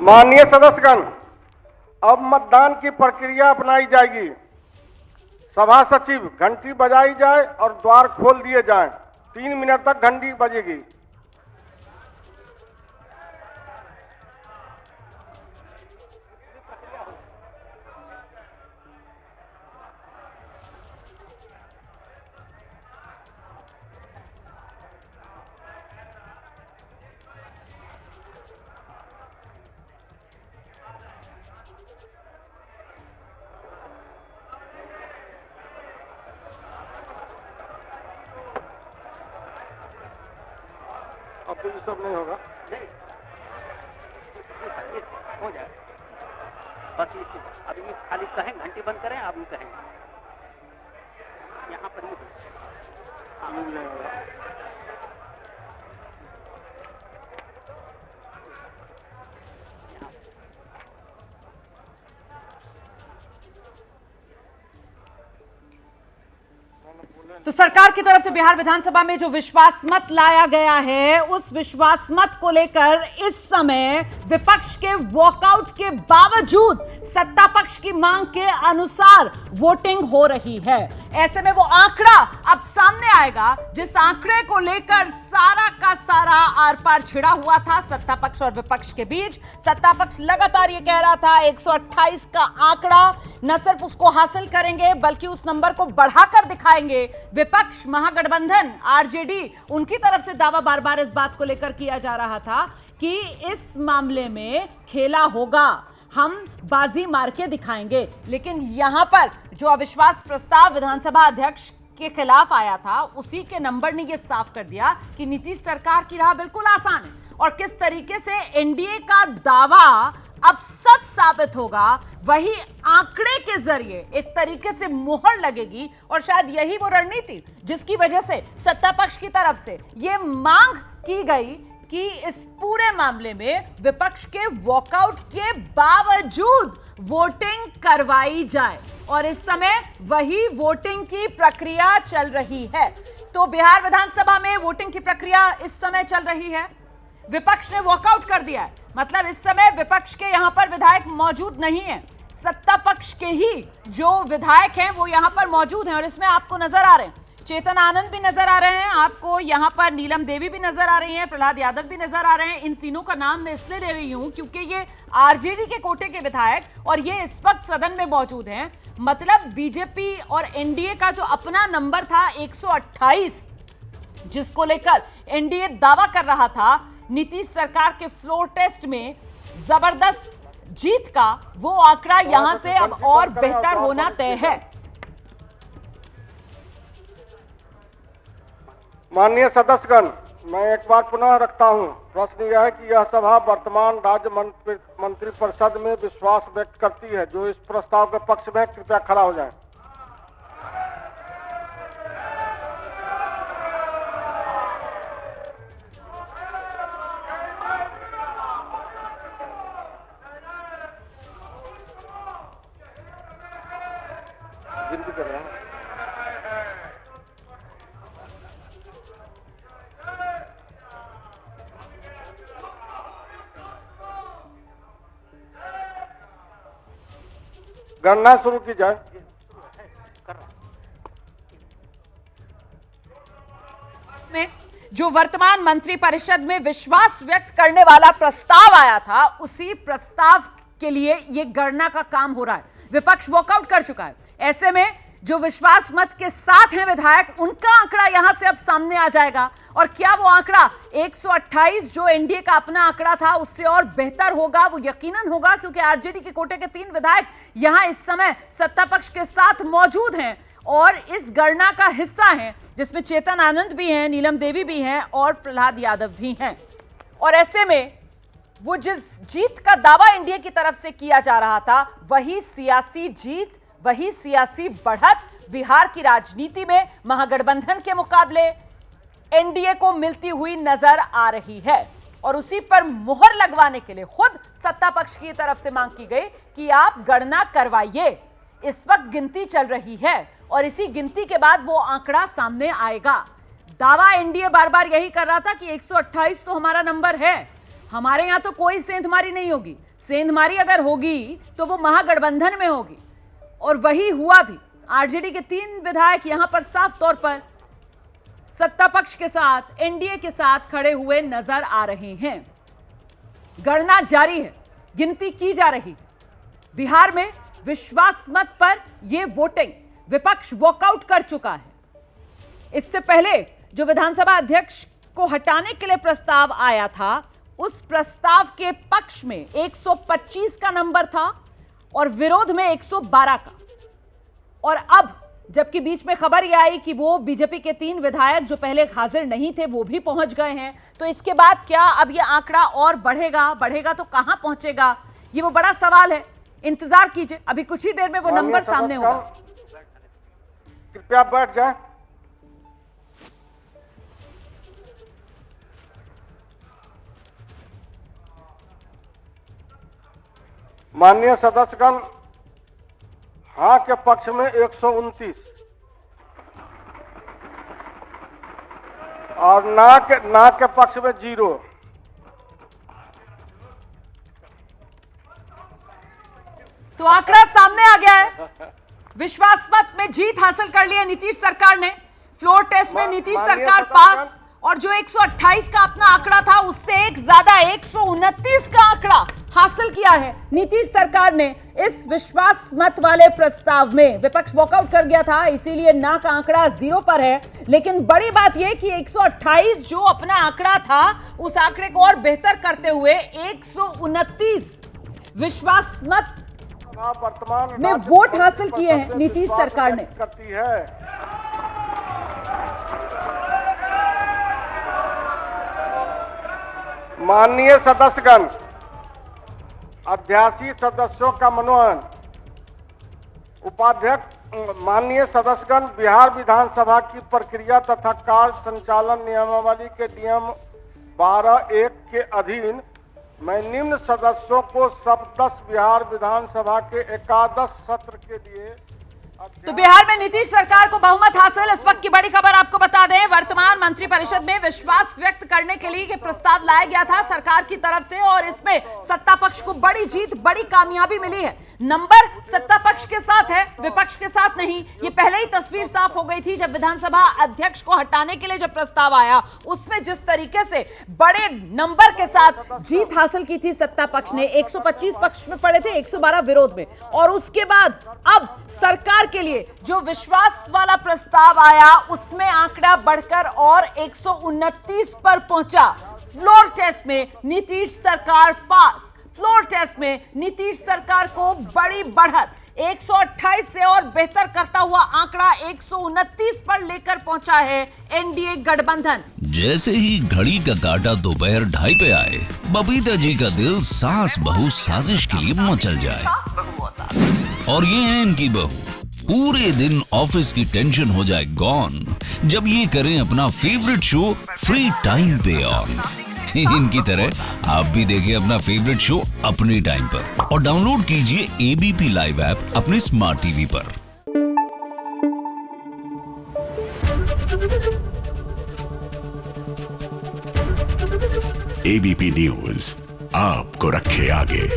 माननीय सदस्यगण, अब मतदान की प्रक्रिया अपनाई जाएगी। सभा सचिव, घंटी बजाई जाए और द्वार खोल दिए जाएं। 3 मिनट तक घंटी बजेगी। अब तो ये सब नहीं होगा। हो जाए बस ये अभी खाली कहें घंटी बंद करें, आप भी कहें यहाँ पर ही नहीं होगा। तो सरकार की तरफ से बिहार विधानसभा में जो विश्वास मत लाया गया है, उस विश्वास मत को लेकर इस समय विपक्ष के वॉकआउट के बावजूद सत्ता पक्ष की मांग के अनुसार वोटिंग हो रही है। ऐसे में वो आंकड़ा अब सामने आएगा जिस आंकड़े को लेकर सारा का सारा आर पार छिड़ा हुआ था सत्ता पक्ष और विपक्ष के बीच। सत्ता पक्ष लगातार ये कह रहा था 128 का आंकड़ा न सिर्फ उसको हासिल करेंगे बल्कि उस नंबर को बढ़ाकर दिखाएंगे। विपक्ष महागठबंधन आरजेडी, उनकी तरफ से दावा बार बार इस बात को लेकर किया जा रहा था कि इस मामले में खेला होगा, हम बाजी मार के दिखाएंगे। लेकिन यहां पर जो अविश्वास प्रस्ताव विधानसभा अध्यक्ष के खिलाफ आया था, उसी के नंबर ने यह साफ कर दिया कि नीतीश सरकार की राह बिल्कुल आसान है और किस तरीके से एनडीए का दावा अब सच साबित होगा, वही आंकड़े के जरिए एक तरीके से मुहर लगेगी। और शायद यही वो रणनीति जिसकी वजह से सत्ता पक्ष की तरफ से यह मांग की गई कि इस पूरे मामले में विपक्ष के वॉकआउट के बावजूद वोटिंग करवाई जाए। और इस समय वही वोटिंग की प्रक्रिया चल रही है। तो बिहार विधानसभा में वोटिंग की प्रक्रिया इस समय चल रही है। विपक्ष ने वॉकआउट कर दिया है, मतलब इस समय विपक्ष के यहां पर विधायक मौजूद नहीं है, सत्ता पक्ष के ही जो विधायक हैं वो यहां पर मौजूद हैं। और इसमें आपको नजर आ रहे हैं चेतन आनंद भी नजर आ रहे हैं, आपको यहां पर नीलम देवी भी नजर आ रही हैं, प्रहलाद यादव भी नजर आ रहे हैं। इन तीनों का नाम मैं इसलिए ले रही हूं क्योंकि ये आरजेडी के कोटे के विधायक और ये इस वक्त सदन में मौजूद हैं। मतलब बीजेपी और एनडीए का जो अपना नंबर था 128, जिसको लेकर एनडीए दावा कर रहा था नीतीश सरकार के फ्लोर टेस्ट में जबरदस्त जीत का, वो आंकड़ा यहां से अब और बेहतर होना तय है। माननीय सदस्यगण, मैं एक बार पुनः रखता हूं। प्रश्न यह है कि यह सभा वर्तमान राज्य मंत्रिपरिषद में विश्वास व्यक्त करती है। जो इस प्रस्ताव के पक्ष में कृपया खड़ा हो जाएं। गिनती कर रहे हैं। गणना शुरू की जाए। में जो वर्तमान मंत्रिपरिषद में विश्वास व्यक्त करने वाला प्रस्ताव आया था, उसी प्रस्ताव के लिए यह गणना का काम हो रहा है। विपक्ष वॉकआउट कर चुका है। ऐसे में जो विश्वास मत के साथ हैं विधायक, उनका आंकड़ा यहां से अब सामने आ जाएगा। और क्या वो आंकड़ा 128 जो एनडीए का अपना आंकड़ा था उससे और बेहतर होगा? वो यकीनन होगा क्योंकि आरजेडी के कोटे के 3 विधायक यहां इस समय सत्ता पक्ष के साथ मौजूद हैं और इस गणना का हिस्सा हैं, जिसमें चेतन आनंद भी हैं, नीलम देवी भी हैं और प्रहलाद यादव भी हैं। और ऐसे में वो जिस जीत का दावा एनडीए की तरफ से किया जा रहा था, वही सियासी जीत, वही सियासी बढ़त बिहार की राजनीति में महागठबंधन के मुकाबले एनडीए को मिलती हुई नजर आ रही है। और उसी पर मुहर लगवाने के लिए खुद सत्ता पक्ष की तरफ से मांग की गई कि आप गणना करवाइए। इस वक्त गिनती चल रही है और इसी गिनती के बाद वो आंकड़ा सामने आएगा। दावा एनडीए बार बार यही कर रहा था कि 128 तो हमारा नंबर है, हमारे यहां तो कोई सेंधमारी नहीं होगी, सेंधमारी अगर होगी तो वो महागठबंधन में होगी, और वही हुआ भी। आरजेडी के 3 विधायक यहां पर साफ तौर पर सत्ता पक्ष के साथ, एनडीए के साथ खड़े हुए नजर आ रहे हैं। गणना जारी है, गिनती की जा रही। बिहार में विश्वास मत पर यह वोटिंग विपक्ष वॉकआउट कर चुका है। इससे पहले जो विधानसभा अध्यक्ष को हटाने के लिए प्रस्ताव आया था, उस प्रस्ताव के पक्ष में 125 का नंबर था और विरोध में 112 का। और अब जबकि बीच में खबर यह आई कि वो बीजेपी के 3 विधायक जो पहले हाजिर नहीं थे वो भी पहुंच गए हैं, तो इसके बाद क्या अब ये आंकड़ा और बढ़ेगा तो कहां पहुंचेगा, ये वो बड़ा सवाल है। इंतजार कीजिए, अभी कुछ ही देर में वो नंबर सामने होगा। कृपया बैठ जाए। माननीय सदस्यगण, हाँ के पक्ष में 129 और ना के पक्ष में 0। तो आंकड़ा सामने आ गया है। विश्वास मत में जीत हासिल कर ली है नीतीश सरकार ने। फ्लोर टेस्ट में नीतीश सरकार पास, और जो 128 का अपना आंकड़ा था उससे एक ज्यादा 129 का आंकड़ा हासिल किया है नीतीश सरकार ने इस विश्वास मत वाले प्रस्ताव में। विपक्ष वॉकआउट कर गया था, इसीलिए ना का आंकड़ा 0 पर है। लेकिन बड़ी बात यह कि 128 जो अपना आंकड़ा था, उस आंकड़े को और बेहतर करते हुए 129 विश्वास मत वर्तमान में वोट हासिल किए हैं नीतीश सरकार ने। करती है। माननीय सदस्यगण, अध्यासी सदस्यों का मनोनयन। उपाध्यक्ष, माननीय सदस्यगण, बिहार विधानसभा की प्रक्रिया तथा कार्य संचालन नियमावली के नियम 12(1) के अधीन मैं निम्न सदस्यों को सप्तदश बिहार विधानसभा के एकादश सत्र के लिए। तो बिहार में नीतीश सरकार को बहुमत हासिल। इस वक्त की बड़ी खबर आपको बता दें, वर्तमान मंत्रिपरिषद में विश्वास व्यक्त करने के लिए प्रस्ताव लाया गया था सरकार की तरफ से, और इसमें सत्ता पक्ष को बड़ी जीत, बड़ी कामयाबी मिली है। नंबर सत्ता पक्ष के साथ है, विपक्ष के साथ नहीं। ये पहले ही तस्वीर साफ हो गई थी जब विधानसभा अध्यक्ष को हटाने के लिए जब प्रस्ताव आया, उसमें जिस तरीके से बड़े नंबर के साथ जीत हासिल की थी सत्ता पक्ष ने। 125 पक्ष में पड़े थे, 112 विरोध में। और उसके बाद अब सरकार के लिए जो विश्वास वाला प्रस्ताव आया, उसमें आंकड़ा बढ़कर और 129 पर पहुंचा। फ्लोर टेस्ट में नीतीश सरकार पास। फ्लोर टेस्ट में नीतीश सरकार को बड़ी बढ़त 128 से और बेहतर करता हुआ आंकड़ा 129 पर लेकर पहुंचा है एनडीए गठबंधन। जैसे ही घड़ी का काटा दोपहर 2:30 पे आए, बबीता जी का दिल सास बहू साजिश के लिए मचल जाए। और ये है इनकी बहू, पूरे दिन ऑफिस की टेंशन हो जाए गॉन जब ये करें अपना फेवरेट शो फ्री टाइम पे ऑन। इनकी तरह आप भी देखिए अपना फेवरेट शो अपने टाइम पर और डाउनलोड कीजिए एबीपी लाइव ऐप अपने स्मार्ट टीवी पर। एबीपी न्यूज आपको रखे आगे।